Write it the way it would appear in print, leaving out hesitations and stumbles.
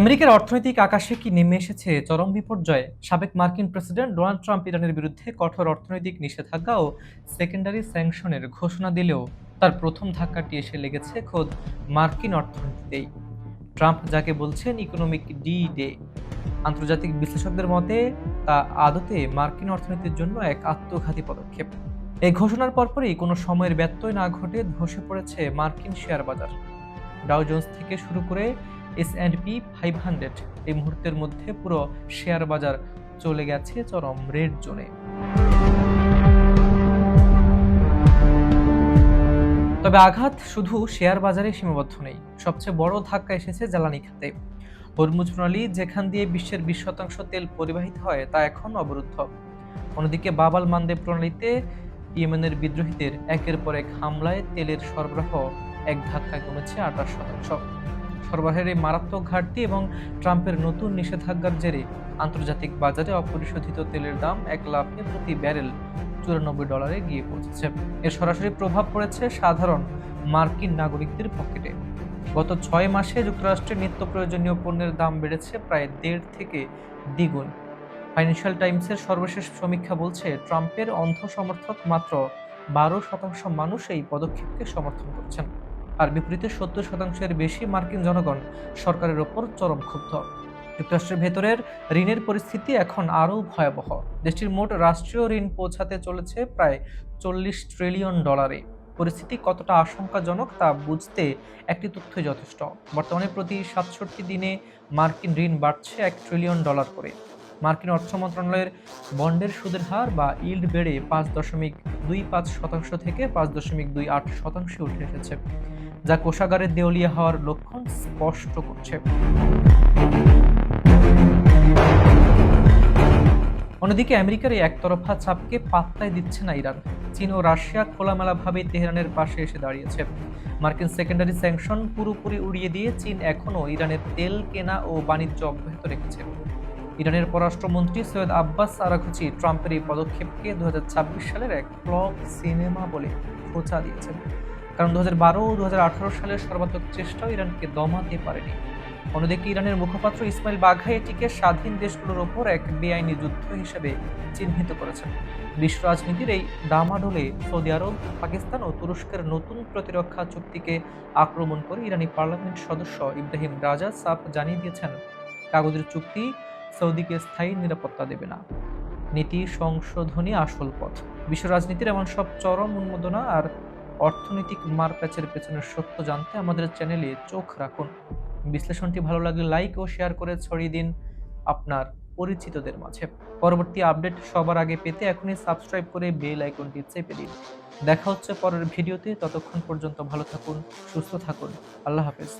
আমেরিকার অর্থনৈতিক আকাশে কি নেমে এসেছে চরম বিপর্যয়? সাবেক মার্কিন প্রেসিডেন্ট ডোনাল্ড ট্রাম্প ইরানের বিরুদ্ধে কঠোর অর্থনৈতিক নিষেধাজ্ঞা ও সেকেন্ডারি স্যাংশনের ঘোষণা দিলেও তার প্রথম ধাক্কাটি এসে লেগেছে খোদ মার্কিন অর্থনীতিতেই। ট্রাম্প যাকে বলছেন ইকোনমিক ডি ডে, আন্তর্জাতিক বিশ্লেষকদের মতে তা আদতে মার্কিন অর্থনীতির জন্য এক আত্মঘাতী পদক্ষেপ। এই ঘোষণার পরপরই কোনো সময়ের ব্যত্যয় না ঘটে ধসে পড়েছে মার্কিন শেয়ার বাজার। ডাও জোন্স থেকে শুরু করে S&P 500 এই মুহূর্তের মধ্যে পুরো শেয়ার বাজার চলে গেছে চরম রেড জোনে। তবে আঘাত শুধু শেয়ার বাজারে সীমাবদ্ধ নেই, সবচেয়ে বড় ধাক্কা এসেছে জ্বালানি খাতে। হরমুজ প্রণালী, যেখান দিয়ে বিশ্বের 20% তেল পরিবাহিত হয়, তা এখন অবরুদ্ধ। অন্যদিকে বাব আল মানদেব প্রণালীতে ইয়েমেনের বিদ্রোহীদের একের পর এক হামলায় তেলের সরবরাহ এক ধাক্কায় কমেছে 28%। সরবরাহের এই মারাত্মক ঘাটতি এবং ট্রাম্পের নতুন নিষেধাজ্ঞার জেরে আন্তর্জাতিক বাজারে অপরিশোধিত তেলের দাম এক লাফে প্রতি ব্যারেল $94 গিয়ে পৌঁছেছে। এর সরাসরি প্রভাব পড়েছে সাধারণ মার্কিন নাগরিকদের পকেটে। গত 6 মাসে যুক্তরাষ্ট্রের নিত্য প্রয়োজনীয় পণ্যের দাম বেড়েছে প্রায় 1.5 থেকে দ্বিগুণ। ফাইন্যান্সিয়াল টাইমসের সর্বশেষ সমীক্ষা বলছে, ট্রাম্পের অন্ধ সমর্থক মাত্র 12% মানুষ এই পদক্ষেপকে সমর্থন করছেন। আর বিপরীতে 70%-এর বেশি মার্কিন জনগণ সরকারের ওপর চরম ক্ষুব্ধ। যুক্তরাষ্ট্রের ভেতরের ঋণের পরিস্থিতি এখন আরও ভয়াবহ। দেশটির মোট রাষ্ট্রীয় ঋণ পৌঁছাতে চলেছে প্রায় $40 ট্রিলিয়ন। পরিস্থিতি কতটা আশঙ্কাজনক তা বুঝতে একটি তথ্যই যথেষ্ট। বর্তমানে প্রতি 67 দিনে মার্কিন ঋণ বাড়ছে $1 ট্রিলিয়ন করে। মার্কিন অর্থ মন্ত্রণালয়ের বন্ডের সুদের হার বা ইল্ড বেড়ে 5.25% থেকে 5.28% উঠে এসেছে, যা কোষাগারের দেউলিয়া হওয়ার লক্ষণ স্পষ্ট করছে। অন্যদিকে আমেরিকার এই একতরফা চাপকে পাত্তাই দিচ্ছে না ইরান। চীন ও রাশিয়া খোলামেলাভাবে তেহরানের পাশে এসে দাঁড়িয়েছে। মার্কিন সেকেন্ডারি স্যাংশন পুরোপুরি উড়িয়ে দিয়ে চীন এখনও ইরানের তেল কেনা ও বাণিজ্য অব্যাহত রেখেছে। ইরানের পররাষ্ট্রমন্ত্রী সৈয়দ আব্বাস আরাঘচি ট্রাম্পের এই পদক্ষেপকে 2026 সালের এক ফ্লপ সিনেমা বলে খোঁচা দিয়েছেন, কারণ 2012 ও 2018 সালের সর্বাত্মক চেষ্টাও ইরানকে দমাতে পারেনি। অন্যদিকে ইরানের মুখপাত্র ইসমাইল বাঘাই এটিকে স্বাধীন দেশগুলোর ওপর এক বেআইনি যুদ্ধ হিসেবে চিহ্নিত করেছেন। বিশ্ব রাজনীতির এই ডামাডোলে সৌদি আরব, পাকিস্তান ও তুরস্কের নতুন প্রতিরক্ষা চুক্তিকে আক্রমণ করে ইরানি পার্লামেন্ট সদস্য ইব্রাহিম রাজা সাফ জানিয়ে দিয়েছেন, কাগজের চুক্তি সৌদিকে স্থায়ী নিরাপত্তা দেবে না, নীতি সংশোধনী আসল পথ। বিশ্ব রাজনীতির এমন সব চরম উন্মাদনা আর অর্থনৈতিক মারপ্যাচের পেছনের সত্য জানতে আমাদের চ্যানেলে চোখ রাখুন। বিশ্লেষণটি ভালো লাগলে লাইক ও শেয়ার করে ছড়িয়ে দিন আপনার পরিচিতদের মাঝে। পরবর্তী আপডেট সবার আগে পেতে এখনই সাবস্ক্রাইব করে বেল আইকনটি চেপে দিন। দেখা হচ্ছে পরের ভিডিওতে। ততক্ষণ পর্যন্ত ভালো থাকুন, সুস্থ থাকুন। আল্লাহ হাফেজ।